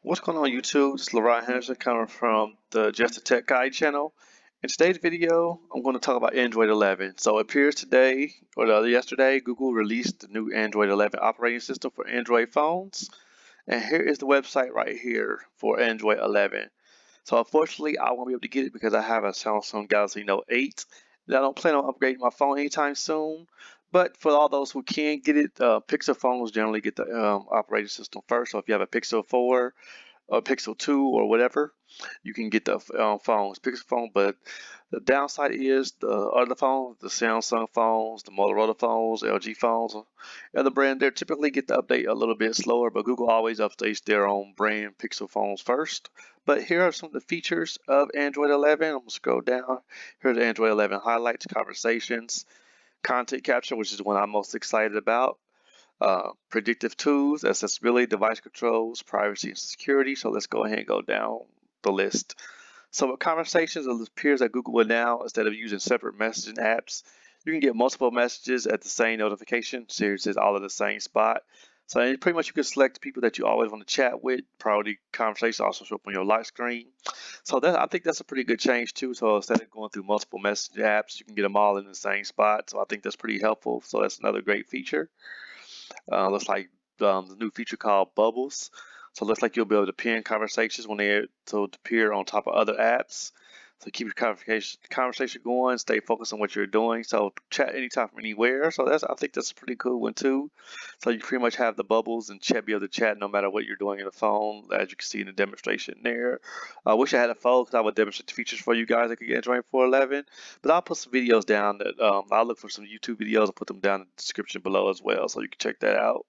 What's going on YouTube? It's LeRon Henderson coming from the Just a Tech Guide channel. In today's video, I'm going to talk about Android 11. So it appears today, or yesterday, Google released the new Android 11 operating system for Android phones. And here is the website right here for Android 11. So unfortunately, I won't be able to get it because I have a Samsung Galaxy Note 8. And I don't plan on upgrading my phone anytime soon. But for all those who can get it, Pixel phones generally get the operating system first. So if you have a Pixel 4, or Pixel 2 or whatever, you can get the phones, Pixel phone. But the downside is the other phones, the Samsung phones, the Motorola phones, LG phones, and the brand, they typically get the update a little bit slower, but Google always updates their own brand Pixel phones first. But here are some of the features of Android 11. I'm going to scroll down. Here's the Android 11 highlights, conversations, content capture, which is the one I'm most excited about. Predictive tools, accessibility, device controls, privacy, and security. So let's go ahead and go down the list. So with conversations, it appears that Google will now, instead of using separate messaging apps, you can get multiple messages at the same notification. So it says all in the same spot. So pretty much you can select people that you always want to chat with. Priority conversations also show up on your lock screen. So I think that's a pretty good change too. So instead of going through multiple message apps, you can get them all in the same spot. So I think that's pretty helpful. So that's another great feature. Looks like the new feature called Bubbles. So it looks like you'll be able to pin conversations when they appear on top of other apps. So keep your conversation going, stay focused on what you're doing. So chat anytime from anywhere. So I think that's a pretty cool one too. So you pretty much have the bubbles and be able to chat no matter what you're doing in the phone, as you can see in the demonstration there. I wish I had a phone because I would demonstrate the features for you guys that could get Android 411. But I'll put some videos down that I'll look for some YouTube videos and put them down in the description below as well, so you can check that out.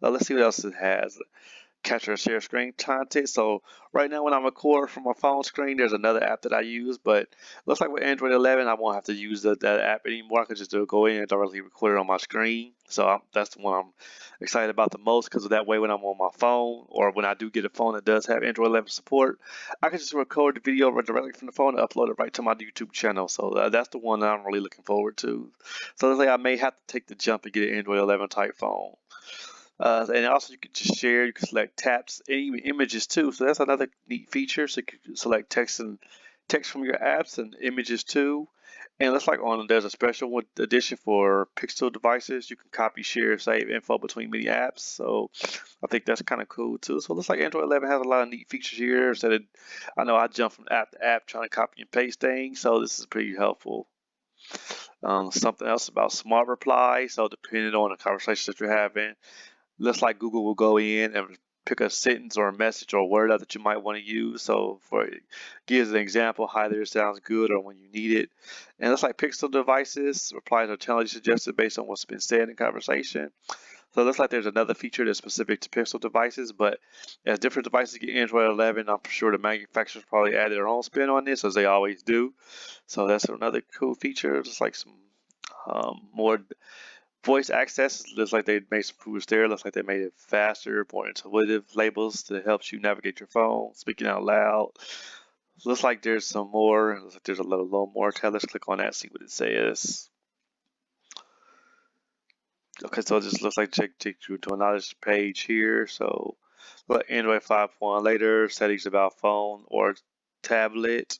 Let's see what else it has. Capture and share screen content. So right now when I record from my phone screen, there's another app that I use, but it looks like with Android 11, I won't have to use that app anymore. I can just go in and directly record it on my screen. So that's the one I'm excited about the most, because that way when I'm on my phone, or when I do get a phone that does have Android 11 support, I can just record the video directly from the phone and upload it right to my YouTube channel. So that's the one that I'm really looking forward to. So let's say I may have to take the jump and get an Android 11 type phone. And also you can just share, you can select taps, and even images too. So that's another neat feature. So you can select text from your apps and images too. And it looks like there's a special edition for Pixel devices. You can copy, share, save info between many apps. So I think that's kind of cool too. So it looks like Android 11 has a lot of neat features here. I know I jump from app to app trying to copy and paste things. So this is pretty helpful. Something else about Smart Reply. So depending on the conversation that you're having, looks like Google will go in and pick a sentence or a message or a word out that you might want to use. So for it gives an example, hi there, sounds good, or when you need it. And it looks like Pixel devices replies are generally suggested based on what's been said in conversation. So it looks like there's another feature that's specific to Pixel devices, but as different devices get Android 11, I'm sure the manufacturers probably add their own spin on this, as they always do. So that's another cool feature, just like some more voice access. Looks like they made some improvements there. Looks like they made it faster, more intuitive labels that helps you navigate your phone, speaking out loud. Looks like there's some more. Looks like there's a little more. Okay, let's click on that, see what it says. Okay, so it just looks like take you to another page here. So Android 5.1 later, settings about phone or tablet.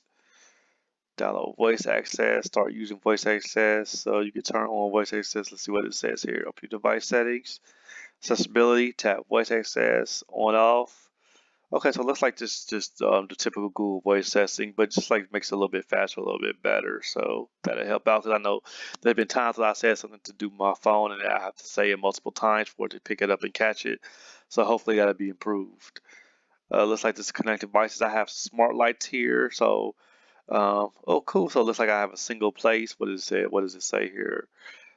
Download voice access, start using voice access. So you can turn on voice access. Let's see what it says here. Up your device settings, accessibility, tap voice access, on off. Okay, so it looks like just the typical Google voice setting, but just like makes it a little bit faster, a little bit better. So that'll help out, because I know there've been times when I said something to do my phone and I have to say it multiple times for it to pick it up and catch it. So hopefully that'll be improved. Looks like this connected devices. I have smart lights here, so oh, cool. So it looks like I have a single place. What does it say? What does it say here?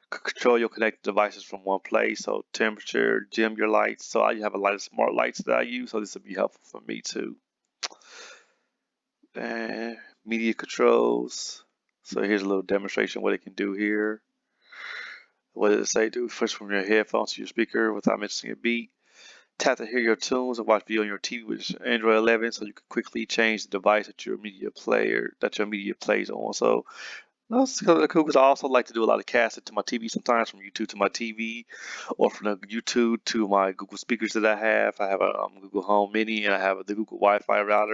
Control your connected devices from one place. So temperature, dim your lights. So I have a lot of smart lights that I use. So this would be helpful for me too. And media controls. So here's a little demonstration what it can do here. What does it say? Do first from your headphones to your speaker without missing a beat. Tap to hear your tunes and watch video on your TV with Android 11, so you can quickly change the device that your media plays on. So That's kind of cool because I also like to do a lot of casting to my TV sometimes, from YouTube to my TV, or from the YouTube to my Google speakers that I have. I have a Google Home Mini, and I have the Google Wi-Fi router.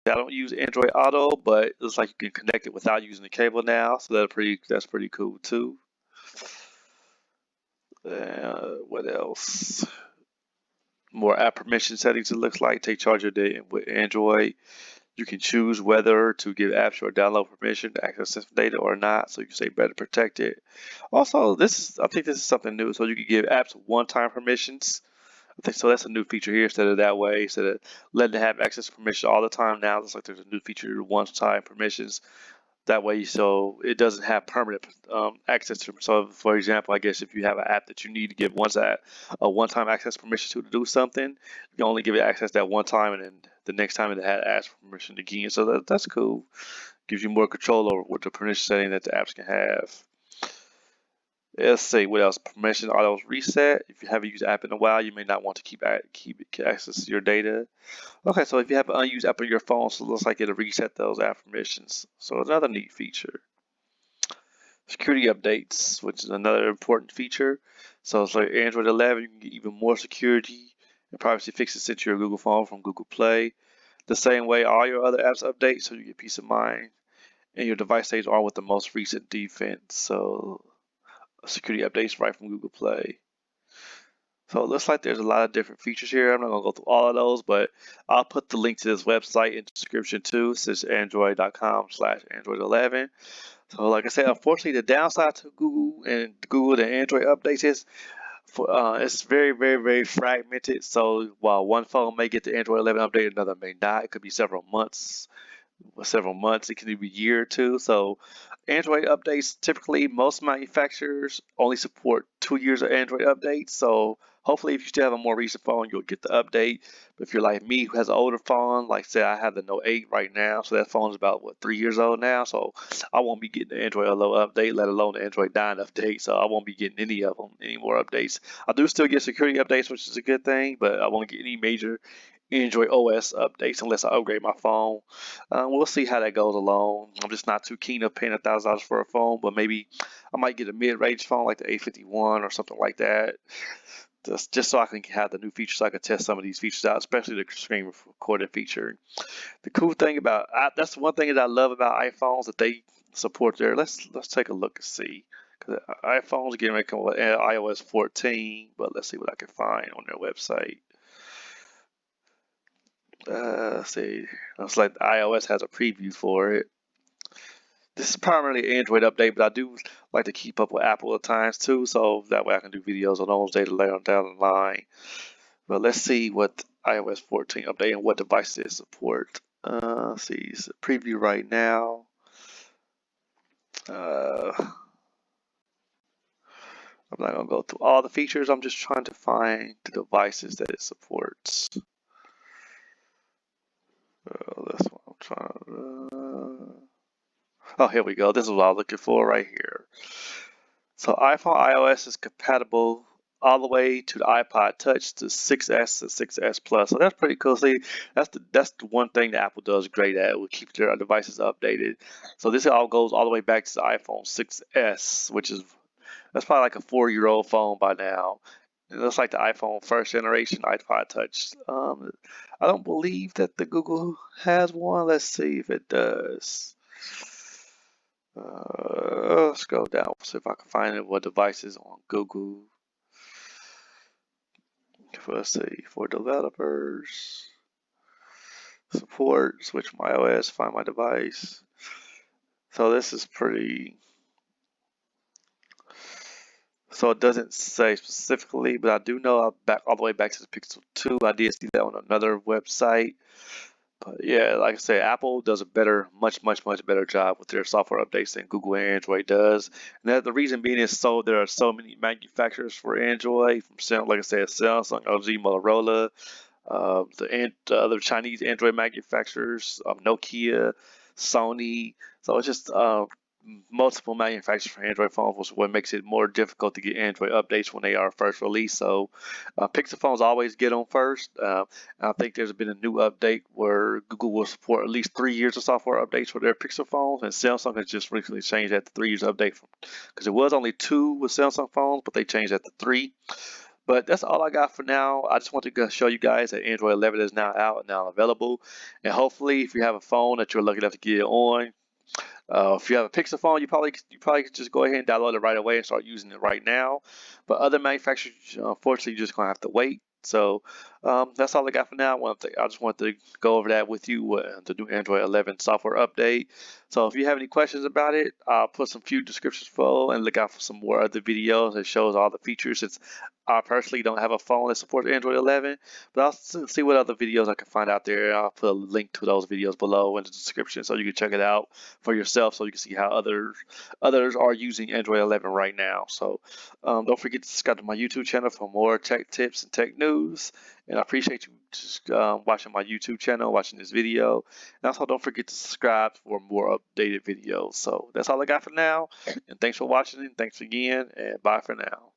I don't use Android Auto, but it looks like you can connect it without using the cable now, so that's pretty cool too. What else? More app permission settings. It looks like take charge of the with Android. You can choose whether to give apps your download permission to access system data or not, so you can stay better protected. Also, I think this is something new, so you can give apps one-time permissions. I think so. That's a new feature here. Instead of that way, instead of letting it have access permission all the time, now it's like there's a new feature, one-time permissions. That way, so it doesn't have permanent access to. So, for example, I guess if you have an app that you need to give a one-time access permission to do something, you can only give it access that one time, and then the next time it had asked for permission again. So that's cool. Gives you more control over what the permission setting that the apps can have. Let's see what else. Permission auto reset. If you haven't used the app in a while, you may not want to keep access to your data. Okay, so if you have an unused app on your phone, so it looks like it'll reset those app permissions. So another neat feature. Security updates, which is another important feature. So it's like Android 11, you can get even more security and privacy fixes sent to your Google phone from Google Play. The same way all your other apps update, so you get peace of mind. And your device stays on with the most recent defense. So security updates right from Google Play. So it looks like there's a lot of different features here. I'm not going to go through all of those, but I'll put the link to this website in the description too. It's android.com/android11. So like I said, unfortunately, the downside to Google and the Android updates is it's very, very, very fragmented. So while one phone may get the Android 11 update, another may not. It could be several months. It can be a year or two. So Android updates, typically most manufacturers only support 2 years of Android updates. So hopefully if you still have a more recent phone, you'll get the update. But if you're like me who has an older phone, like say I have the Note 8 right now, so that phone is about 3 years old now. So I won't be getting the Android 11 update, let alone the Android 9 update. So I won't be getting any of them, any more updates. I do still get security updates, which is a good thing, but I won't get any major Android OS updates unless I upgrade my phone. We'll see how that goes along. I'm just not too keen of paying $1,000 for a phone, but maybe I might get a mid-range phone like the A51 or something like that. Just so I can have the new features, so I can test some of these features out, especially the screen recording feature. The cool thing about that's one thing that I love about iPhones, that they support there. Let's take a look and see. Because iPhones are getting ready to come with iOS 14, but let's see what I can find on their website. Let's see. Looks like iOS has a preview for it. This is primarily an Android update, but I do like to keep up with Apple at times too, so that way I can do videos on those data later on down the line. But let's see what iOS 14 update and what devices it support. Let's see, it's a preview right now. I'm not gonna go through all the features. I'm just trying to find the devices that it supports. That's what I'm trying to. Oh, here we go. This is what I was looking for right here. So iPhone iOS is compatible all the way to the iPod Touch, to 6S and 6S Plus. So that's pretty cool. See, that's the one thing that Apple does great at. Will keep their devices updated. So this all goes all the way back to the iPhone 6S, that's probably like a 4-year-old phone by now. It looks like the iPhone first generation iPod Touch. I don't believe that the Google has one. Let's see if it does. Let's go down, see if I can find it. What devices on Google? Let's see, for developers, support, switch my OS, find my device. So this is pretty. So it doesn't say specifically, but I do know I'm back all the way back to the Pixel 2. I did see that on another website. But yeah, like I said, Apple does a much better job with their software updates than Google and Android does. And the reason being is there are so many manufacturers for Android, from like I said, Samsung, LG, Motorola, the other Chinese Android manufacturers, Nokia, Sony. So it's just multiple manufacturers for Android phones, which is what makes it more difficult to get Android updates when they are first released. So Pixel phones always get them first. I think there's been a new update where Google will support at least 3 years of software updates for their Pixel phones, and Samsung has just recently changed that to 3 years update because it was only 2 with Samsung phones, but they changed that to 3. But that's all I got for now. I just want to show you guys that Android 11 is now out and now available. And hopefully, if you have a phone that you're lucky enough to get it on, if you have a Pixel phone, you probably could just go ahead and download it right away and start using it right now. But other manufacturers, unfortunately, you're just gonna have to wait. So that's all I got for now. I just wanted to go over that with you, the new Android 11 software update. So if you have any questions about it, I'll put some few descriptions below and look out for some more other videos that shows all the features. Since I personally don't have a phone that supports Android 11, but I'll see what other videos I can find out there. I'll put a link to those videos below in the description so you can check it out for yourself, so you can see how others are using Android 11 right now. So don't forget to subscribe to my YouTube channel for more tech tips and tech news. And I appreciate you just watching my YouTube channel, watching this video. And also don't forget to subscribe for more updated videos. So that's all I got for now. And thanks for watching, and thanks again, and bye for now.